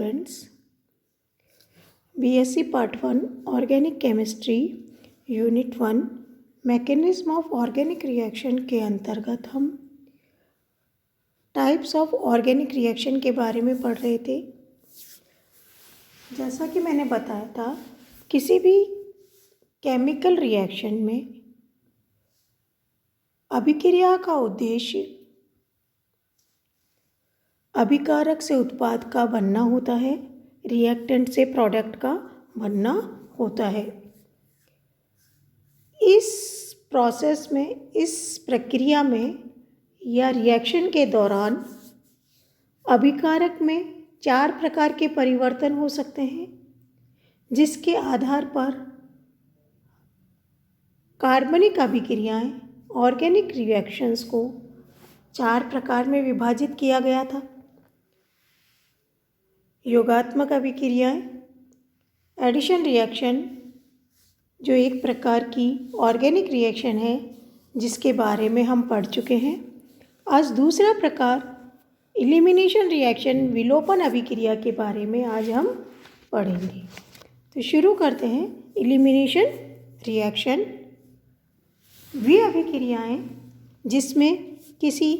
Students, BSc part 1 organic chemistry unit 1 mechanism of organic reaction के अंतर्गत हम types of organic reaction के बारे में पढ़ रहे थे। जैसा कि मैंने बताया था, किसी भी केमिकल रिएक्शन में अभिक्रिया का उद्देश्य अभिकारक से उत्पाद का बनना होता है, रिएक्टेंट से प्रोडक्ट का बनना होता है। इस प्रोसेस में, इस प्रक्रिया में या रिएक्शन के दौरान अभिकारक में 4 प्रकार के परिवर्तन हो सकते हैं, जिसके आधार पर कार्बनिक अभिक्रियाएं ऑर्गेनिक रिएक्शंस को 4 प्रकार में विभाजित किया गया था। योगात्मक अभिक्रियाएं, एडिशन रिएक्शन जो एक प्रकार की ऑर्गेनिक रिएक्शन है जिसके बारे में हम पढ़ चुके हैं। आज दूसरा प्रकार एलिमिनेशन रिएक्शन विलोपन अभिक्रिया के बारे में आज हम पढ़ेंगे। तो शुरू करते हैं। एलिमिनेशन रिएक्शन वे अभिक्रियाएं जिसमें किसी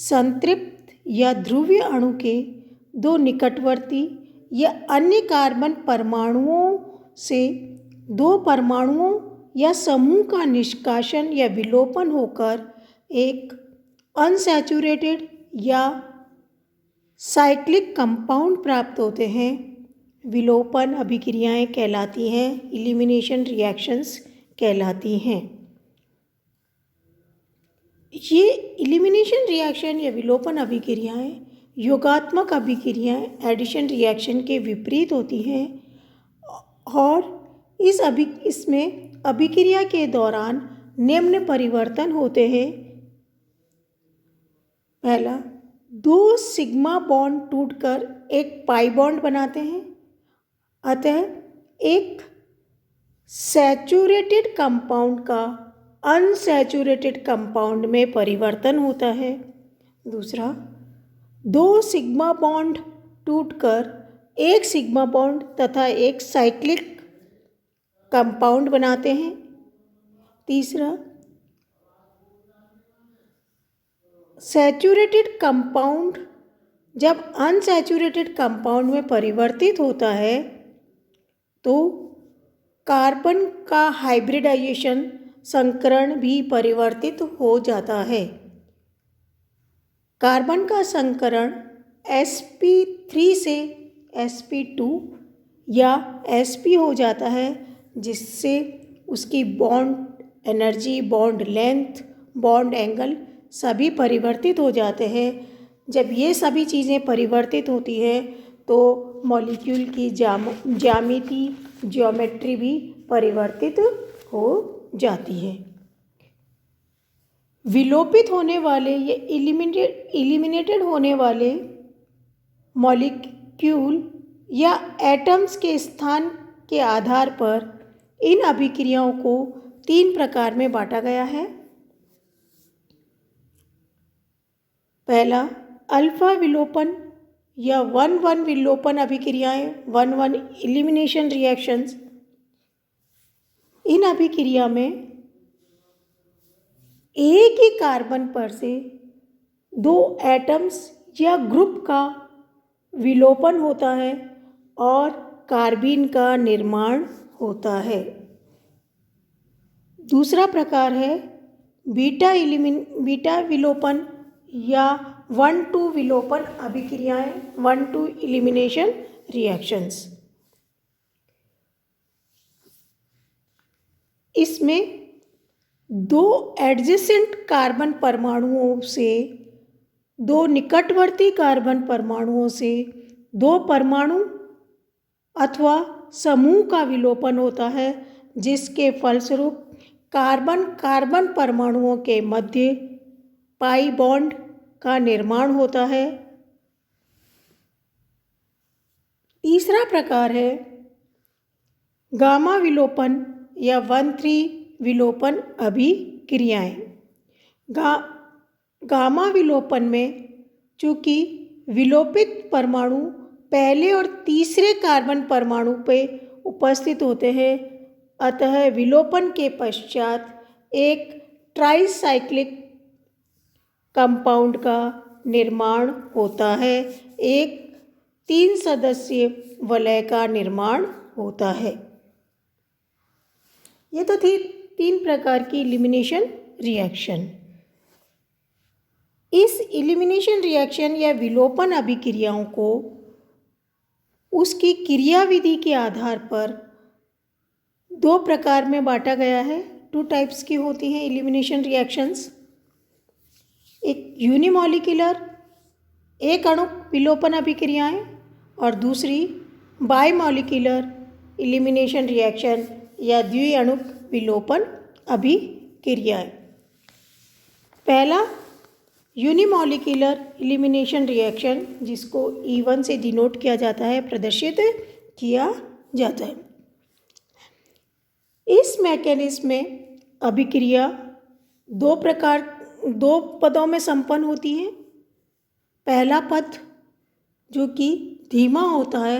संतृप्त या ध्रुवीय अणु के 2 निकटवर्ती या अन्य कार्बन परमाणुओं से 2 परमाणुओं या समूह का निष्कासन या विलोपन होकर एक अनसैचुरेटेड या साइक्लिक कंपाउंड प्राप्त होते हैं, विलोपन अभिक्रियाएं कहलाती हैं, एलिमिनेशन रिएक्शंस कहलाती हैं। ये एलिमिनेशन रिएक्शन या विलोपन अभिक्रियाएं योगात्मक अभिक्रियाएं एडिशन रिएक्शन के विपरीत होती हैं और इसमें अभिक्रिया के दौरान निम्न परिवर्तन होते हैं। पहला, 2 सिग्मा बॉन्ड टूटकर एक पाई बॉन्ड बनाते हैं, अतः एक सैचुरेटेड कंपाउंड का अनसैचुरेटेड कंपाउंड में परिवर्तन होता है। दूसरा, 2 सिग्मा बॉन्ड टूटकर एक सिग्मा बॉन्ड तथा एक साइक्लिक कंपाउंड बनाते हैं। तीसरा, सैचुरेटेड कंपाउंड जब अनसैचुरेटेड कंपाउंड में परिवर्तित होता है तो कार्बन का हाइब्रिडाइजेशन संकरण भी परिवर्तित हो जाता है। कार्बन का संकरण sp3 से sp2 या sp हो जाता है, जिससे उसकी bond energy, bond length, bond angle सभी परिवर्तित हो जाते हैं। जब ये सभी चीज़ें परिवर्तित होती हैं तो मॉलिक्यूल की ज्योमेट्री भी परिवर्तित हो जाती है। विलोपित होने वाले या एलिमिनेटेड होने वाले मॉलिक्यूल या एटम्स के स्थान के आधार पर इन अभिक्रियाओं को 3 प्रकार में बांटा गया है। पहला, अल्फा विलोपन या 1,1 विलोपन अभिक्रियाएं, 1,1 एलिमिनेशन रिएक्शंस। इन अभिक्रिया में एक ही कार्बन पर से 2 एटम्स या ग्रुप का विलोपन होता है और कार्बीन का निर्माण होता है। दूसरा प्रकार है बीटा विलोपन या 1,2 विलोपन अभिक्रियाएं, 1,2 एलिमिनेशन रिएक्शंस। इसमें 2 एडजेसेंट कार्बन परमाणुओं से 2 निकटवर्ती कार्बन परमाणुओं से 2 परमाणु अथवा समूह का विलोपन होता है, जिसके फलस्वरूप कार्बन परमाणुओं के मध्य पाई बॉन्ड का निर्माण होता है। तीसरा प्रकार है गामा विलोपन या 1,3 विलोपन अभिक्रियाएं। गामा विलोपन में चूंकि विलोपित परमाणु पहले और तीसरे कार्बन परमाणु पे उपस्थित होते हैं, अतः विलोपन के पश्चात एक ट्राइसाइक्लिक कंपाउंड का निर्माण होता है, एक 3 सदस्यीय वलय का निर्माण होता है। ये तो थी 3 प्रकार की एलिमिनेशन रिएक्शन। इस एलिमिनेशन रिएक्शन या विलोपन अभिक्रियाओं को उसकी क्रियाविधि के आधार पर 2 प्रकार में बांटा गया है। 2 टाइप्स की होती हैं एलिमिनेशन रिएक्शंस। एक यूनिमॉलिक्यूलर, एक अणुक विलोपन अभिक्रियाएं, और दूसरी बायमॉलिक्यूलर एलिमिनेशन रिएक्शन या द्विअणुक विलोपन अभिक्रियाएं। पहला यूनिमॉलिक्यूलर एलिमिनेशन रिएक्शन, जिसको E1 से डिनोट किया जाता है, प्रदर्शित किया जाता है। इस मैकेनिज्म में अभिक्रिया 2 पदों में संपन्न होती है। पहला पद जो कि धीमा होता है,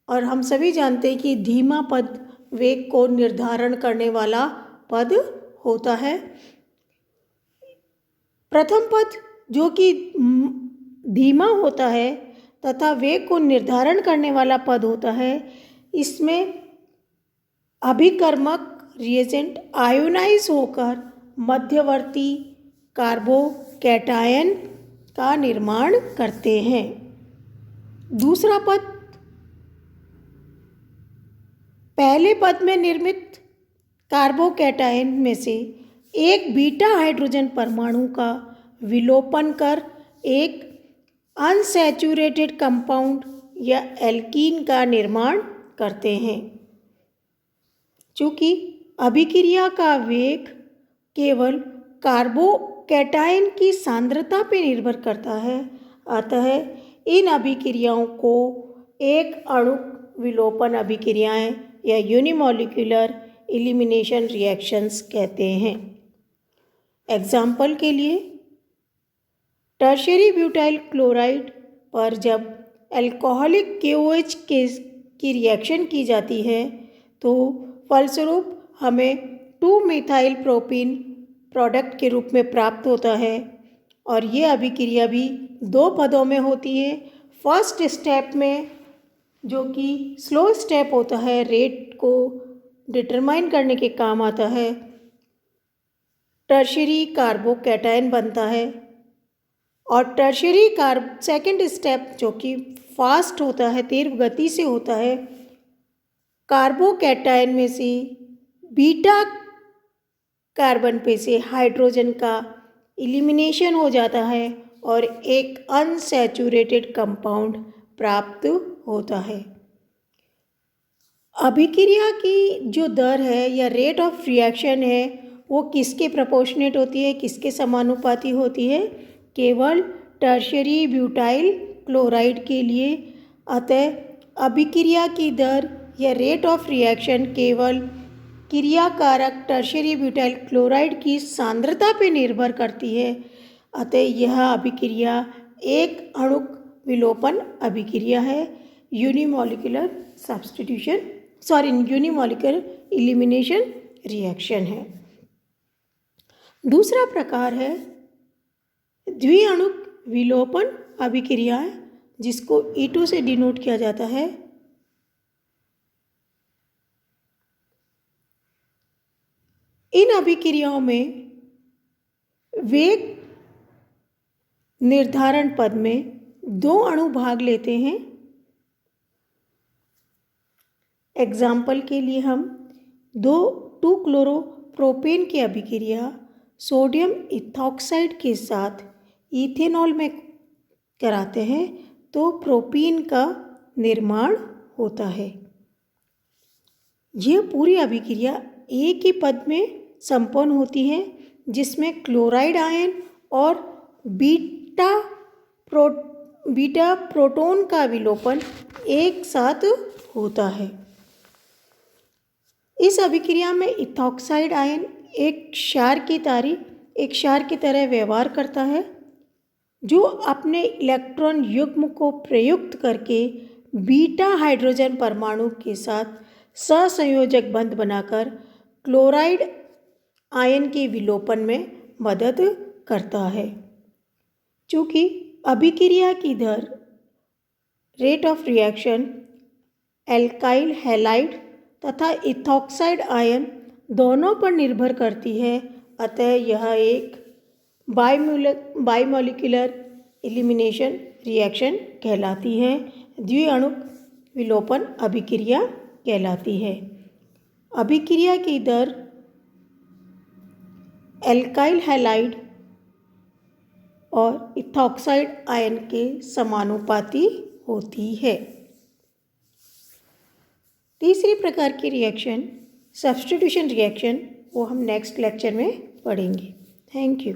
और हम सभी जानते हैं कि धीमा पद वेग को निर्धारण करने वाला पद होता है। प्रथम पद जो कि धीमा होता है तथा वेग को निर्धारण करने वाला पद होता है, इसमें अभिकर्मक रिएजेंट आयोनाइज होकर मध्यवर्ती कार्बोकैटायन का निर्माण करते हैं। दूसरा पद पहले पद में निर्मित कार्बोकैटायन में से एक बीटा हाइड्रोजन परमाणु का विलोपन कर एक अनसैचुरेटेड कंपाउंड या एल्कीन का निर्माण करते हैं। चूँकि अभिक्रिया का वेग केवल कार्बोकैटायन की सांद्रता पर निर्भर करता है, अतः इन अभिक्रियाओं को एक अणुक विलोपन अभिक्रियाएं या यूनिमॉलिक्यूलर एलिमिनेशन रिएक्शंस कहते हैं। एग्जाम्पल के लिए टर्शियरी ब्यूटाइल क्लोराइड पर जब अल्कोहलिक KOH की रिएक्शन की जाती है तो फलस्वरूप हमें 2 मिथाइल प्रोपीन प्रोडक्ट के रूप में प्राप्त होता है, और ये अभिक्रिया भी 2 पदों में होती है। फर्स्ट स्टेप में, जो कि स्लो स्टेप होता है, रेट को डिटरमाइन करने के काम आता है, टर्शियरी कार्बोकैटायन बनता है, और टर्शियरी सेकंड स्टेप जो कि फास्ट होता है, तीव्र गति से होता है, कार्बोकैटायन में से बीटा कार्बन पे से हाइड्रोजन का एलिमिनेशन हो जाता है और एक अनसैचुरेटेड कंपाउंड प्राप्त होता है। अभिक्रिया की जो दर है या रेट ऑफ रिएक्शन है वो किसके प्रोपोर्शनेट होती है, किसके समानुपाती होती है? केवल टर्शियरी ब्यूटाइल क्लोराइड के लिए। अतः अभिक्रिया की दर या रेट ऑफ रिएक्शन केवल क्रियाकारक टर्शियरी ब्यूटाइल क्लोराइड की सांद्रता पर निर्भर करती है। अतः यह अभिक्रिया एक अणुक विलोपन अभिक्रिया है, यूनिमॉलिक्यूलर एलिमिनेशन रिएक्शन है। दूसरा प्रकार है द्विअणुक विलोपन अभिक्रिया, जिसको E2 से डिनोट किया जाता है। इन अभिक्रियाओं में वेग निर्धारण पद में 2 अणु भाग लेते हैं। एग्जाम्पल के लिए हम 2 क्लोरोप्रोपेन की अभिक्रिया सोडियम इथॉक्साइड के साथ इथेनॉल में कराते हैं तो प्रोपीन का निर्माण होता है। यह पूरी अभिक्रिया एक ही पद में संपन्न होती है, जिसमें क्लोराइड आयन और बीटा प्रोटॉन का विलोपन एक साथ होता है। इस अभिक्रिया में इथॉक्साइड आयन एक क्षार की तरह व्यवहार करता है जो अपने इलेक्ट्रॉन युग्म को प्रयुक्त करके बीटा हाइड्रोजन परमाणु के साथ सहसंयोजक बंध बनाकर क्लोराइड आयन के विलोपन में मदद करता है। चूँकि अभिक्रिया की दर rate of reaction alkyl halide तथा इथॉक्साइड आयन दोनों पर निर्भर करती है, अतः यह एक बाइमोलिकुलर एलिमिनेशन रिएक्शन कहलाती है, द्विअणुक विलोपन अभिक्रिया कहलाती है। अभिक्रिया की दर एल्काइल हैलाइड और इथॉक्साइड आयन के समानुपाती होती है। तीसरी प्रकार की रिएक्शन सब्स्टिट्यूशन रिएक्शन, वो हम नेक्स्ट लेक्चर में पढ़ेंगे। Thank you.